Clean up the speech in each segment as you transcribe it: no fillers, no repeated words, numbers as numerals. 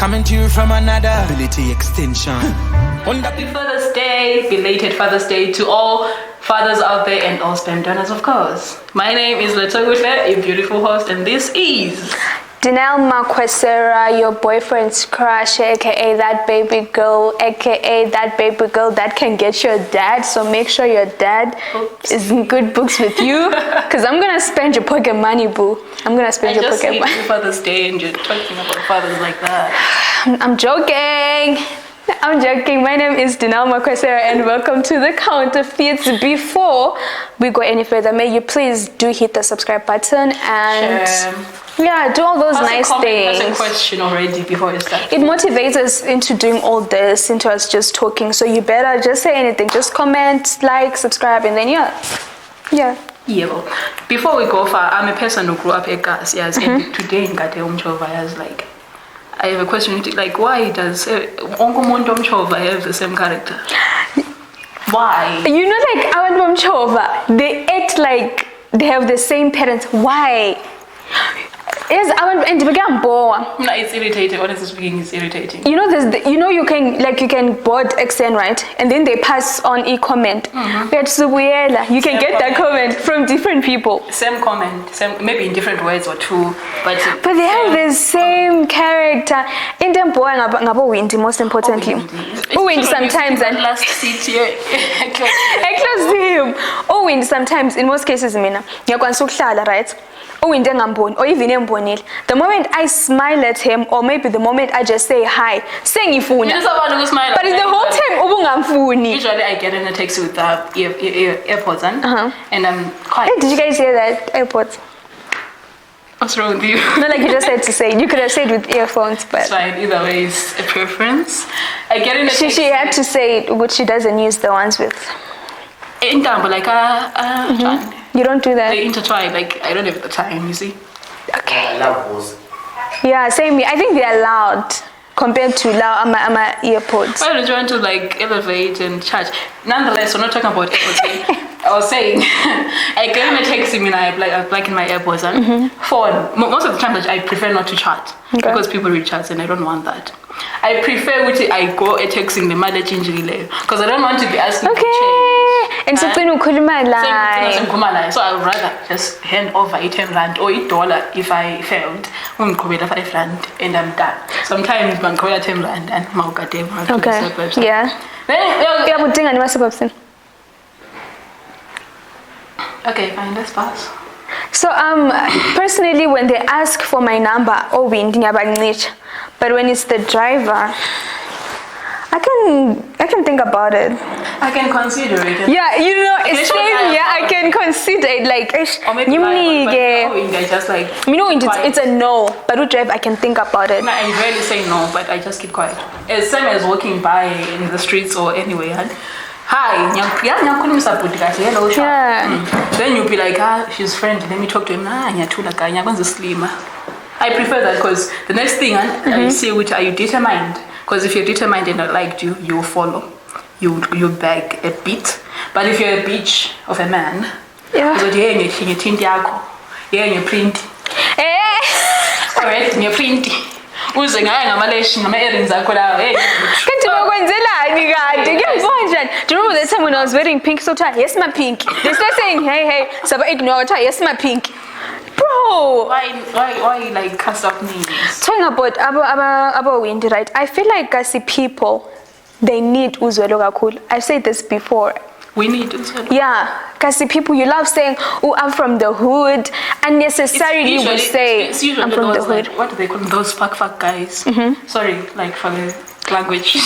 Coming to you from another ability extension. Happy Father's Day, belated Father's Day to all fathers out there and all sperm donors, of course. My name is Letogutle, a beautiful host, and this is Janelle Makwesera, your boyfriend's crush, aka that baby girl, aka that baby girl that can get your dad. So make sure your dad is in good books with you, because I'm gonna spend your pocket money, boo. I'm gonna spend your pocket money. Happy Father's Day, and you're talking about fathers like that. I'm joking. I'm joking. My name is Janelle Makwesera, and welcome to the Counterfeits. Before we go any further, may you please do hit the subscribe button and do all those nice things. That's a question already before you start. It motivates us into doing all this, into us just talking. So you better just say anything. Just comment, like, subscribe, and then yeah. Well, before we go far, I'm a person who grew up at Gas, yes, and today in Gateumchova has like. I have a question, like, why does Onkumuntu Mchova have the same character? Why? You know, like, Abantu Mchova, they act like they have the same parents. Why? Yes, and no, it's irritating. Honestly speaking, it's irritating. You know, you can board XN, right? And then they pass on e-comment. You can get that comment from different people. Same comment, maybe in different words or two, but they have the same character. In them boy, ngabo Windy, most importantly. Windy sometimes and last seat here. I close to him. Windy sometimes, in most cases, mina. Right? Or even embonile. The moment I smile at him, or maybe the moment I just say hi, saying ifuna. But it's the whole time ubungamfuni. Usually I get in a taxi with AirPods on, and I'm quiet. Hey, did you guys hear that? AirPods. What's wrong with you? Not like you just had to say. You could have said with earphones, but it's fine. Either way, it's a preference. I get in a taxi. She had to say it, which she doesn't use the ones with. In Tambo, like You don't do that. They intertwine. Like I don't have the time. You see. Okay. I love those. Yeah, same here. I think they're loud compared to loud my earpods. Why don't you want to like elevate and charge? Nonetheless, we're not talking about AirPods. I was saying, I get in a taxi and I plug in my AirPods on phone. Most of the time, I prefer not to charge because people recharge and I don't want that. I prefer which I go a texting the mother changing because I don't want to be asking for change. And so when you so I would rather just hand over 10 rand or $8 if I failed. I'm going 5 rand and I'm done. Sometimes I'm going 10 rand and I'm okay. Yeah. Okay, fine, let's pass. So personally, when they ask for my number, but when it's the driver, I can think about it. I can consider it. Yeah, you know, it's same. Yeah, I can consider it. Like, or maybe just like. It's a no. But with drive, I can think about it. No, I rarely say no, but I just keep quiet. It's same as walking by in the streets or anywhere. Hi, hello. Yeah. Then you'll be like, she's friendly. Let me talk to him. I prefer that because the next thing I see, which are you determined? Because if you're determined and I liked you, you'll follow. You beg a bit. But if you're a bitch of a man, you're print. Alright, you're print. Do you know that time when I was wearing pink, so tight? Yes, my pink. They start saying, hey, so I ignore it. Yes, my pink. Bro, why like cast out names? Talking about Windy, right? I feel like Kasi people, they need uzwelo kakhulu. I've said this before. We need uzwelo. Yeah, Kasi people, you love saying, "Oh, I'm from the hood," unnecessarily we say, "I'm from the hood." Like, what do they call them? Those fuck guys? Sorry, like for the language,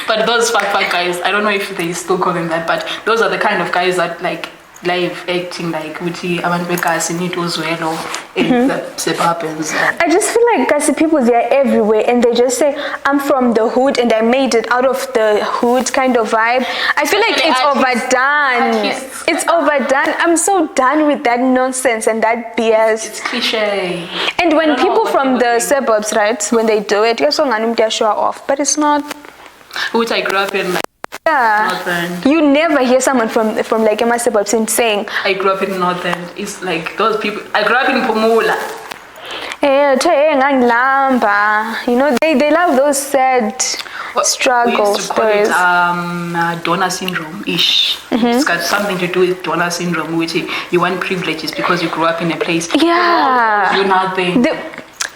but those fuck guys. I don't know if they still call them that, but those are the kind of guys that like. Live acting like Uti Amanbekasi need uzwelo in the suburbs. I just feel like Kasi people, they are everywhere and they just say I'm from the hood and I made it out of the hood kind of vibe. I feel like it's overdone. It's overdone. I'm so done with that nonsense and that BS. It's cliche. And when people from the suburbs, right, when they do it, you're so show off, but it's not. Which I grew up in. Yeah, Northern. You never hear someone from like my suburbs saying I grew up in Northern. It's like those people. I grew up in Pumula. You know, they love those sad struggle we used to call stories. it donor syndrome-ish. It's got something to do with donor syndrome, which you want privileges because you grew up in a place. Yeah. You're nothing.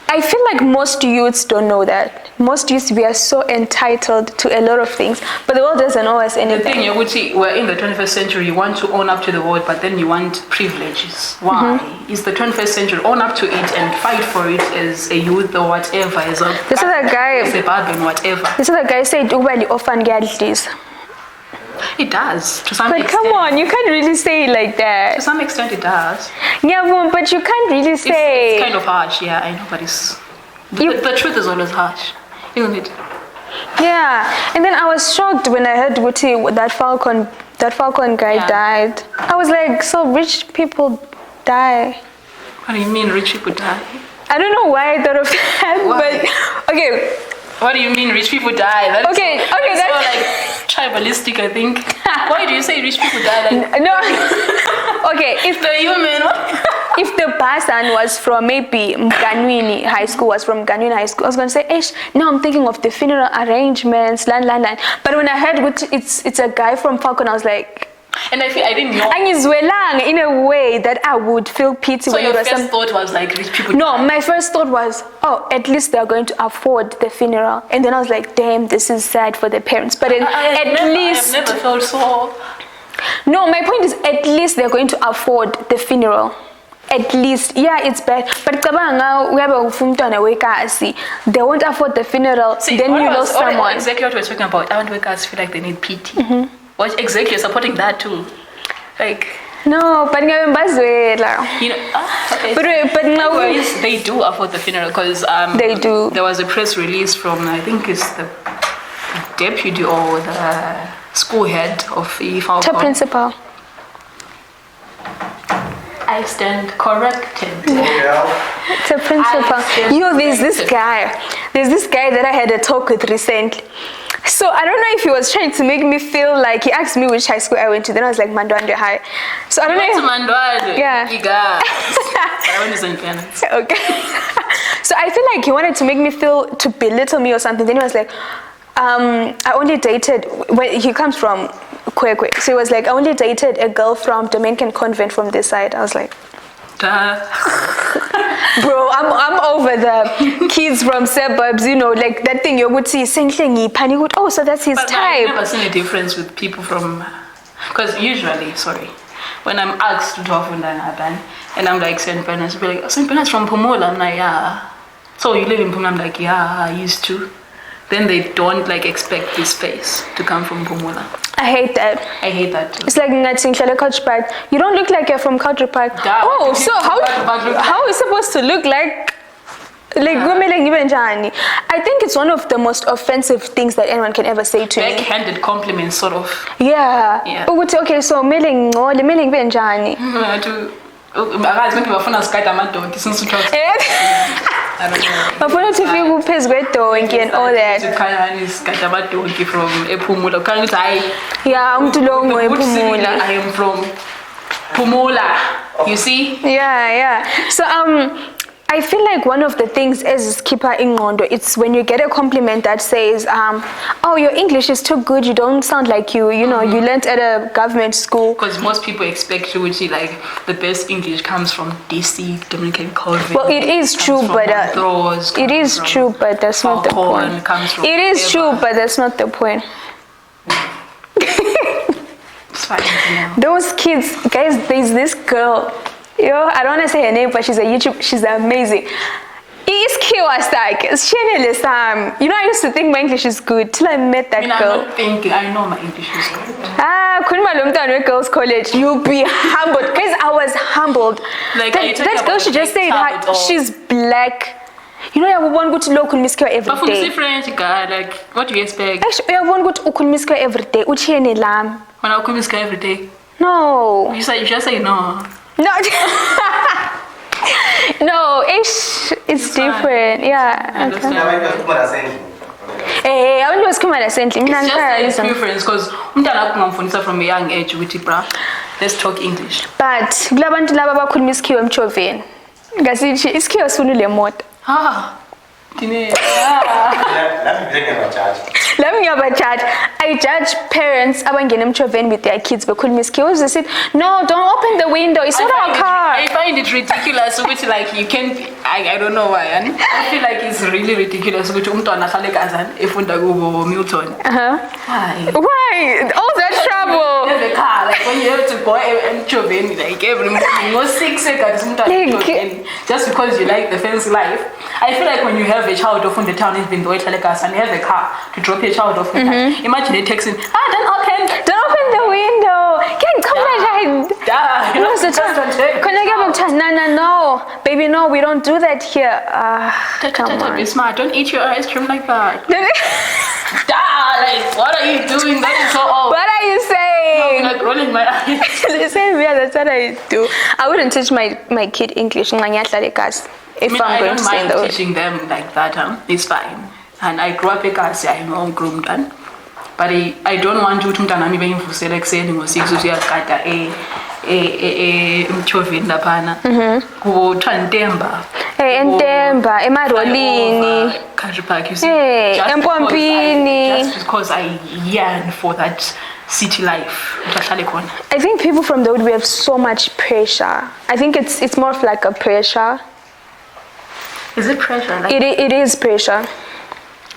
I feel like most youths don't know that. Most youths, we are so entitled to a lot of things, but the world doesn't owe us The anything. thing, we're in the 21st century, you want to own up to the world, but then you want privileges. Why? It's the 21st century, own up to it and fight for it as a youth or whatever, as a This other guy, suburban, whatever. this other guy said, "Uba often get this." It does, to some But extent. come on, you can't really say it like To that. some extent it does. Yeah, but you can't really say. It's kind of harsh, yeah, I know, but it's... The truth is always harsh, isn't it? Yeah, and then I was shocked when I heard Wuti that Falcon guy Yeah. died. I was like, so rich people die. What do you mean rich people die? I don't know why I thought of that, Why? but okay. What do you mean rich people die? That's Okay, so, okay, that's so that's- like tribalistic, I think. Why do you say rich people die? Like, No. Okay, the human, what? if the person was from maybe Mganwini High School, I was going to say, Ish, now I'm thinking of the funeral arrangements, land. But when I heard it's a guy from Falcon, I was like, And I didn't know. Angizwelang in a way that I would feel pity So when your it was first thought was like rich people No, die. my first thought was, oh, at least they're going to afford the funeral. And then I was like, damn, this is sad for the parents. But at least... I've never felt so... No, my point is, at least they're going to afford the funeral. At least, yeah, it's bad. But they won't afford the funeral. See, then you lost someone. Exactly what we're talking about. I want workers feel like they need pity. What exactly you're supporting that too? Like... No, but You know, okay. but now Anyways, they do afford the funeral because They do. There was a press release from I think it's the deputy or the school head of the the Falcon. principal. I stand corrected. It's a principal. There's this guy. There's this guy that I had a talk with recently. So I don't know if he was trying to make me feel like he asked me which high school I went to. Then I was like Mandwande High. So I don't know. If, Yeah. I went to St. Bernard's. Okay. So I feel like he wanted to make me to belittle me or something. Then he was like, I only dated, when he comes from Kwekwe. So he was like, I only dated a girl from Dominican convent from this side. I was like, Duh. bro, I'm over the kids from suburbs, you know, like that thing you would see, oh, so that's his But I've type. never seen a difference with people from, because usually, when I'm asked to talk with an and I'm like St. Bernard's, be like, St. Bernard's from Pomola. I'm like, yeah. So you live in Pomola? I'm like, yeah, I used to. Then they don't like expect this face to come from Pomola. I hate that. I hate that too. It's like Country Park. You don't look like you're from Country Park. Duh, Oh, what do so Country Park look like? how are we supposed to look like? I think it's one of the most offensive things that anyone can ever say to me. Backhanded compliments, sort of. Yeah. Yeah. Okay, so mele ngibe njani? I don't know. Bafuna to fika uphezu kwedonki and all that. From Epumula. Yeah, umuntu lo ngoephumula. I am from Pumula. You see? Yeah. So I feel like one of the things is keeper ingqondo. It's when you get a compliment that says, oh, your English is too good. You don't sound like you know, you learnt at a government school. Because most people expect to see like the best English comes from DC, Dominican Convent. Well, it is true, but it is true, but that's not the point. It is true, but that's not the point. It's fine now. Those kids, guys, there's this girl. I don't want to say her name, but she's a YouTube. She's amazing. It's cute, I used to think my English is good till I met that girl. I'm not thinking. I know my English is good. Kunma girls college. You'll be humbled, guys. I was humbled. Like, that girl, she just said she's black. You know, I want go to local miss every But from day. French guy, like, what do you expect? Actually, I want go to miss every day. When I come to every day, No. you just say no. No. No, it's different. Yeah. Okay. Hey, I was coming recently. It's just a preference because from a young age with bra. Let's talk English. But kulabantu laba bakhuluma isikhiwo emchoveni. Ngasithi isikhiwo sifunile moto. Let me bring a charge. Let me have a judge. I judge parents abangena emchoveni with their kids bekhuluma isikhiwo. They said, no, don't open the window. It's not our car. I find it ridiculous which like you can I don't know why. I feel like it's really ridiculous ukuthi umntwana ahlale kazana efunda kubo Milton. Why? All that trouble. The car like when you have to go emchoveni like every morning no 6 seconds umntwana just because you like the fancy life. I feel like when you have a child off in the town even though and you have a car to drop your child off in time, imagine they texting, don't open the window. Can't come on. No, baby, no, we don't do that here. Come on. Be smart. Don't eat your ice cream like that. Like what are you doing? That is so old. What are you saying? No, I'm like rolling my eyes. The same, yeah, that's what I do. I wouldn't teach my kid English. If I'm going to say I don't mind teaching them like that. It's fine. And I grew up I'm all groomed done. But I don't want to mntana mi bayimvusela ekuseni ngo6 uyaqada emchoveni laphana. Kuthiwa Ntemba. Ntemba emarolini. Country Park, you see. Empompini. Just because I yearn for that city life. I think people from the hood, we have so much pressure. I think it's more of like a pressure. Is it pressure? Like it is pressure.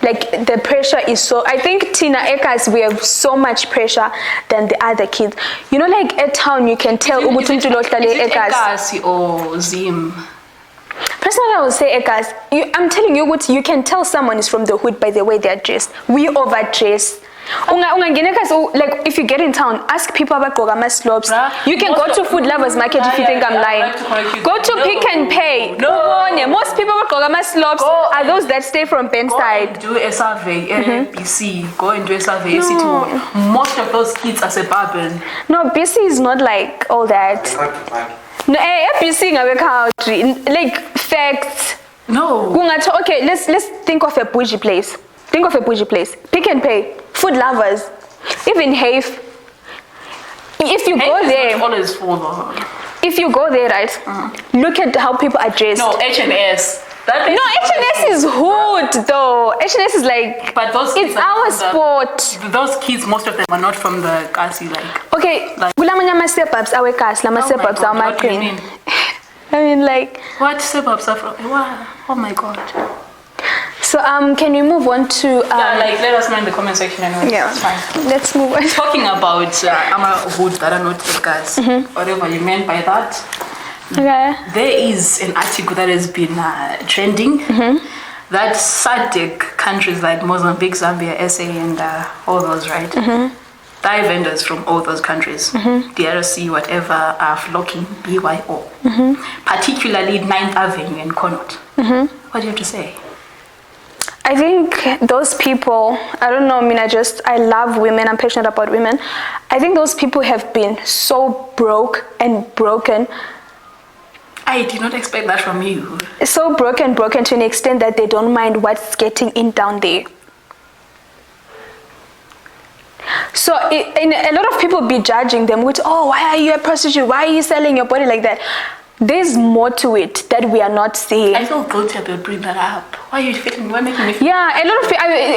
Like the pressure is so. I think Tina Ekas, we have so much pressure than the other kids. You know, like at town, you can tell. Is it Ekas or Zim? Personally, I would say Ekas. I'm telling you what, you can tell someone is from the hood by the way they are dressed. We overdress. Like if you get in town, ask people about Gogama slopes. You can go to Food Lovers Market if you think I'm lying. Go to Pick and Pay. No. Most people about Gogama slopes are those that stay from Benside. Go and do a survey, BC. Go and do a survey. Most of those kids are suburban. No, BC is not like all that. No, BC in country. Like facts. No. Okay, let's think of a bougie place. Think of a bougie place. Pick and Pay. Food Lovers, even Hafe. If you go there, if you go there, right? Look at how people are dressed. No, H&S. No, H&S is hood though. H&S is like, but those it's our sport. Those kids, most of them are not from the Kasi like. Okay, Gulamanyama suburbs, our Kasi, Lama suburbs, our Macrin. I mean, like. What suburbs are from? Wow. Oh my God. So can we move on to let us know in the comment section anyway. Yeah, it's fine. Let's move on. Talking about hood that are not Ekas, whatever you meant by that. Okay. There is an article that has been trending that SADC countries like Mozambique, Zambia, SA, and all those, right? Thai vendors from all those countries, DRC, whatever, are flocking BYO, particularly 9th Avenue and Connaught. What do you have to say? I think those people, I don't know, I love women, I'm passionate about women. I think those people have been so broke and broken. I did not expect that from you. So broken to an extent that they don't mind what's getting in down there. So a lot of people be judging them with, oh, why are you a prostitute? Why are you selling your body like that? There's more to it that we are not seeing. I feel guilty about bringing that up. Why are you making me feel? Yeah,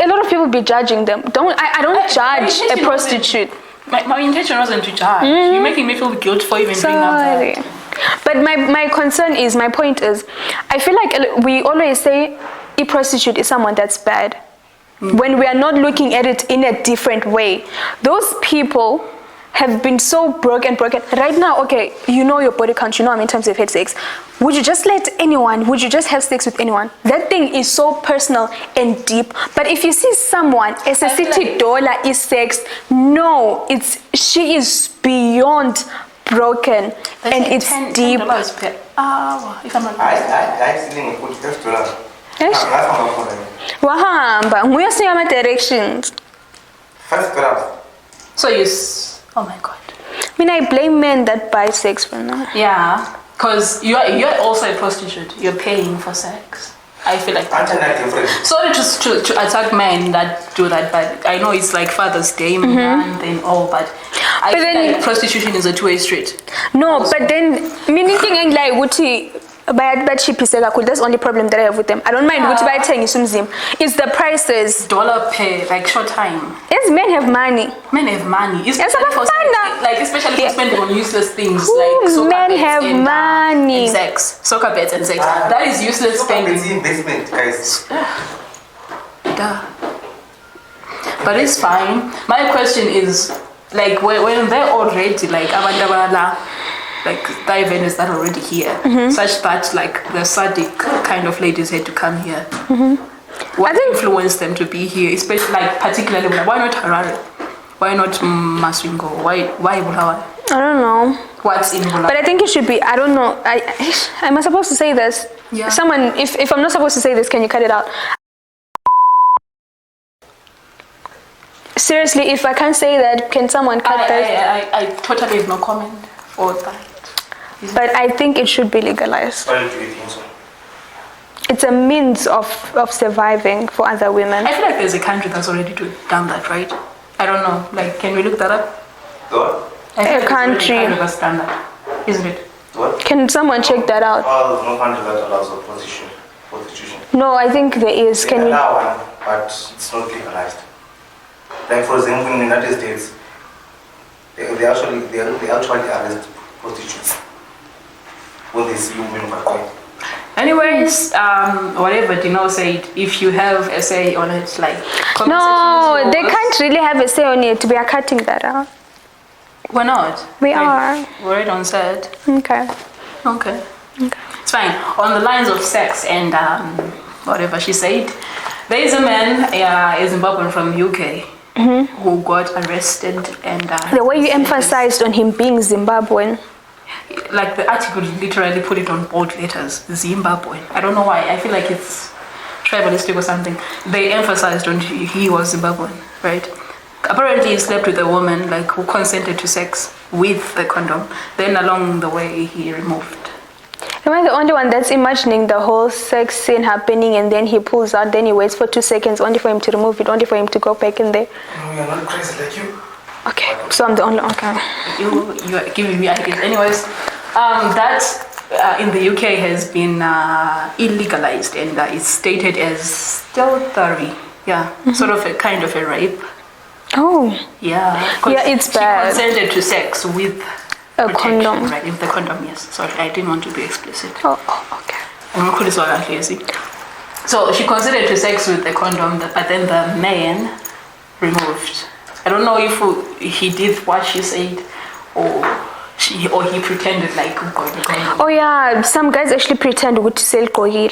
a lot of people be judging them. I don't judge a prostitute. My intention wasn't to judge. You're making me feel guilt for even bringing up that. But my point is, I feel like we always say a prostitute is someone that's bad. When we are not looking at it in a different way. Those people have been so broken. Right now, okay, you know your body count, you know how many times you've had sex. Would you just let anyone, would you just have sex with anyone? That thing is so personal and deep. But if you see someone, as a city dollar is sex, no, she is beyond broken and it's deep. If I'm not Wahamba, nguye siyama directions. So you oh my God. I blame men that buy sex for now. Yeah, because you're also a prostitute. You're paying for sex. I feel like that. Sorry to attack men that do that, but I know it's like Father's Day and all, but I feel like prostitution is a two-way street. No, also. But then meaning like bayaphiseka kakhulu. That's the only problem that I have with them. I don't mind ukuthi bayithengisa umzimba. It's the prices. Dollar per like short time. Yes, men have money. Men have money. Especially for spending on useless things like soccer men bets have and, money. And sex. Soccer bets and sex. That is useless spending. It's investment, guys. Duh. But it's fine. My question is, like, when they're already like abandabala, like dive is that already here, such that like the Sadiq kind of ladies had to come here. What influenced them to be here, especially like particularly why not Harare? Why not Masvingo? Why Bulawayo? I don't know. What's in Bulawayo? But I think it should be. I don't know. Am I supposed to say this? Yeah. Someone, if I'm not supposed to say this, can you cut it out? Seriously, if I can't say that, can someone cut that? I totally have no comment for that. But I think it should be legalized. Why do you think so? It's a means of surviving for other women. I feel like there's a country that's already done that, right? I don't know. Like, can we look that up? What? I feel A like country. kind of a standard, isn't it? What? Can someone check that out? Oh, there's no country that allows prostitution. No, I think there is. Can They you? allow one, but it's not legalized. Like for example, in the United States, they actually arrest prostitutes when they see women on court. Anyways, whatever Dino said, if you have a say on it, like No, they can't really have a say on it. We are cutting that out. We're not. We are. We're it on set. Okay. Okay. It's fine. On the lines of sex and whatever she said, there is a man, a Zimbabwean from UK, who got arrested and The way you emphasized on him being Zimbabwean. like the article literally put it on bold letters, Zimbabwean. I don't know why. I feel like it's tribalistic or something. They emphasized on he was Zimbabwean, right? Apparently he slept with a woman like who consented to sex with the condom. Then along the way he removed. Am I the only one that's imagining the whole sex scene happening and then he pulls out, then he waits for 2 seconds only for him to remove it, only for him to go back in there? No, you're not crazy like you. Okay, so I'm the only, okay. You are giving me ideas. Anyways, that in the UK has been illegalized and it's stated as stealthy. Yeah, sort of a kind of a rape. Oh. Yeah. Yeah, it's bad. She consented to sex with A protection, condom. right? With the condom, yes. Sorry, I didn't want to be explicit. Oh, okay. So she consented to sex with the condom, but then the man removed. I don't know if he did what she said or he pretended like condom. Oh yeah, some guys actually pretend to sell kohil.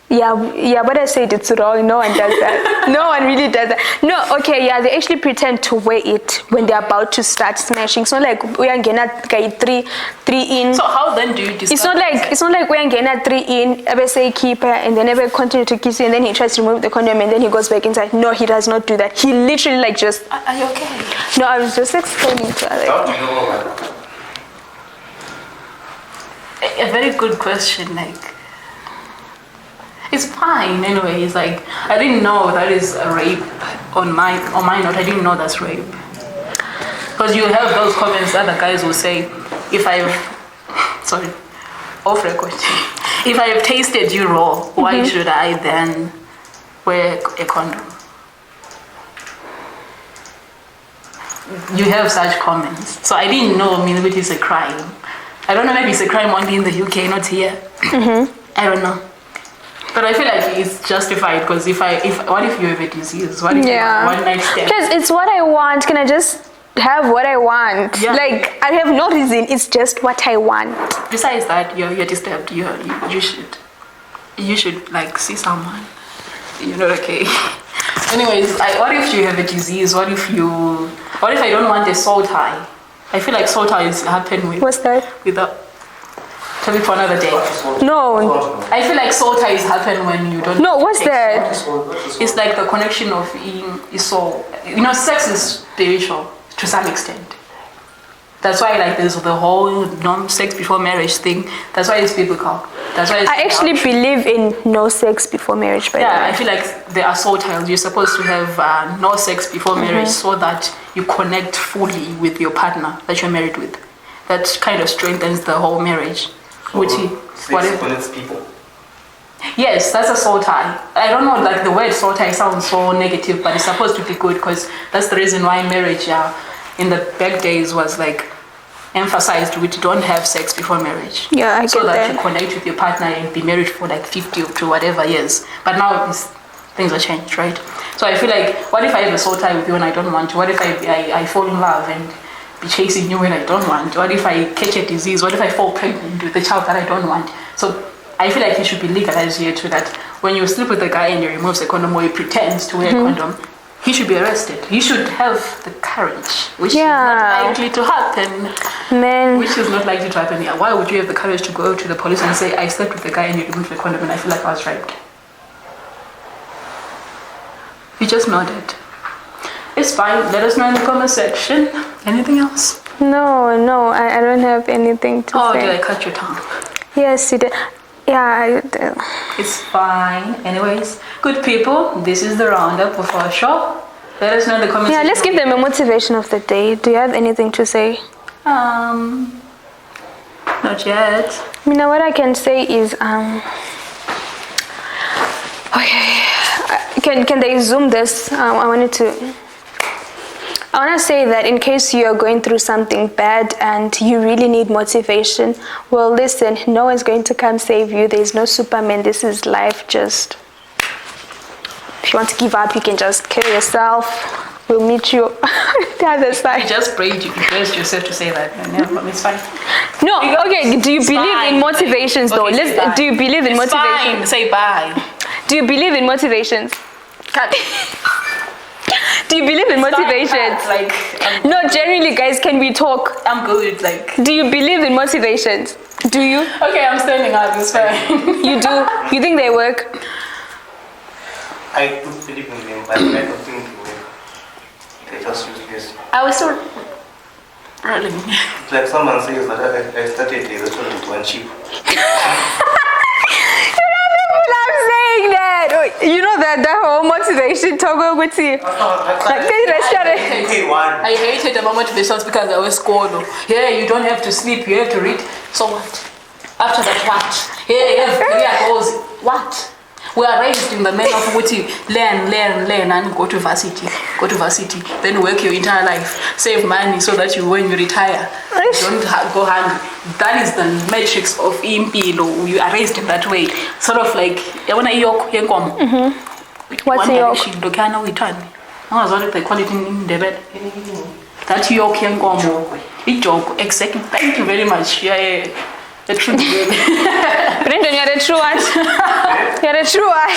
Yeah, but I said it's wrong. No one does that. No one really does that. No, okay, yeah, they actually pretend to wear it when they're about to start smashing. It's not like we are getting three in. So how then do you discover? It's not like we are getting 3 in. Ever say keep her and then ever continue to kiss you and then he tries to remove the condom and then he goes back inside. No, he does not do that. He literally like just. Are you okay? No, I was just explaining to Alex. How do you know that? A very good question. Like. It's fine anyway. It's like I didn't know that is a rape on my note. I didn't know that's rape because you have those comments that the guys will say if off record, if I have tasted you raw, why should I then wear a condom? You have such comments, so I didn't know. I mean, it is a crime. I don't know. Maybe it's a crime only in the UK, not here. I don't know. But I feel like it's justified because what if you have a disease? What if you have one night stand? Because it's what I want. Can I just have what I want? Yeah. Like I have no reason. It's just what I want. Besides that, you're disturbed. You should like see someone. You're not okay. Anyways, what if you have a disease? What if I don't want a soul tie? I feel like soul ties happen with. What's that? Topic for another day. No. I feel like soul ties happen when you don't. No, what's that? It's like the connection of soul. Sex is spiritual to some extent. That's why like there's the whole non-sex before marriage thing. That's why it's biblical. That's why I actually believe in no sex before marriage. I feel like there are soul ties. You're supposed to have no sex before marriage so that you connect fully with your partner that you're married with. That kind of strengthens the whole marriage. So Connects people. Yes, that's a soul tie. I don't know, like the word soul tie sounds so negative, but it's supposed to be good because that's the reason why marriage in the back days was like emphasized with don't have sex before marriage. Yeah, I so get that that. you connect with your partner and be married for like 50 to whatever years. But now things are changed, right? So I feel like, what if I have a soul tie with you and I don't want to? What if I fall in love and be chasing you when I don't want? What if I catch a disease? What if I fall pregnant with a child that I don't want? So I feel like it should be legalized here too, that when you sleep with a guy and he removes a condom or he pretends to wear a condom, he should be arrested. He should have the courage, which is not likely to happen. Man. Which is not likely to happen. Yeah. Why would you have the courage to go to the police and say, I slept with the guy and he removed the condom and I feel like I was raped? You just nodded. It's fine. Let us know in the comment section. Anything else? No, I don't have anything to say. Oh, did I cut your tongue? Yes, you did. Yeah, I did. It's fine. Anyways, good people, this is the roundup of our show. Let us know in the comments. Yeah, let's give them a motivation of the day. Do you have anything to say? Not yet. You know what I can say is okay. Can they zoom this? I want to say that in case you are going through something bad and you really need motivation, well, listen, no one's going to come save you. There's no Superman. This is life. Just if you want to give up, you can just kill yourself. We'll meet you the other side. You just braced yourself to say that. No, it's fine. No, okay. Do you believe in motivations though? Okay, Do you believe in motivations? Fine. Say bye. Do you believe in motivations? Cut. Do you believe in motivations? Like, no, generally, guys, can we talk? I'm good. Like, do you believe in motivations? Do you? Okay, I'm standing up. It's fine. You do? You think they work? I do believe in them, but I don't think they work. They're just useless. I was so running. It's like someone says that I started a restaurant with one chip. You know that whole motivation talk with you. I hated the motivations because I was scored. Yeah, you don't have to sleep, you have to read. So what? After that, what? Yeah, you have career goals. What? We are raised in the manner of Wuti. Learn, and go to varsity. Then work your entire life. Save money so that when you retire, you don't go hungry. That is the matrix of impilo. You are raised in that way. Sort of like, what's a yoke? They call it in the bed. That yoke yenkomo. Joke. Exactly. Thank you very much. Yeah. The true Brendan, you're a true one. You're a true one.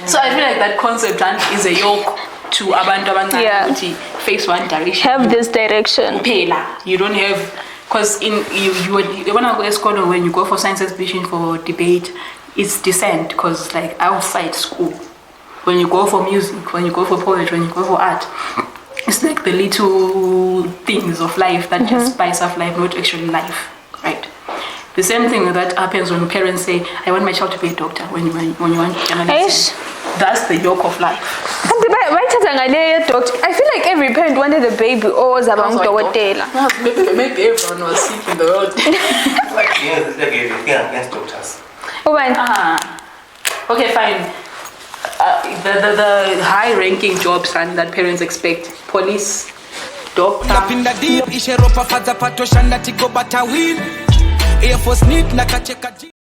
So I feel like that concept is a yoke to abantu abancane face one direction. Have this direction. You don't have, because when I go to school, when you go for science exhibition for debate, it's descent, because like outside school, when you go for music, when you go for poetry, when you go for art, it's like the little things of life that just spice up life, not actually life. Right. The same thing that happens when parents say, I want my child to be a doctor when you want journalism. That's the yoke of life. I feel like every parent wanted a baby always about doctor. Maybe everyone was sick in the world. Like, it's like everything against doctors. Okay, fine. The high-ranking jobs and that parents expect: police, doctor.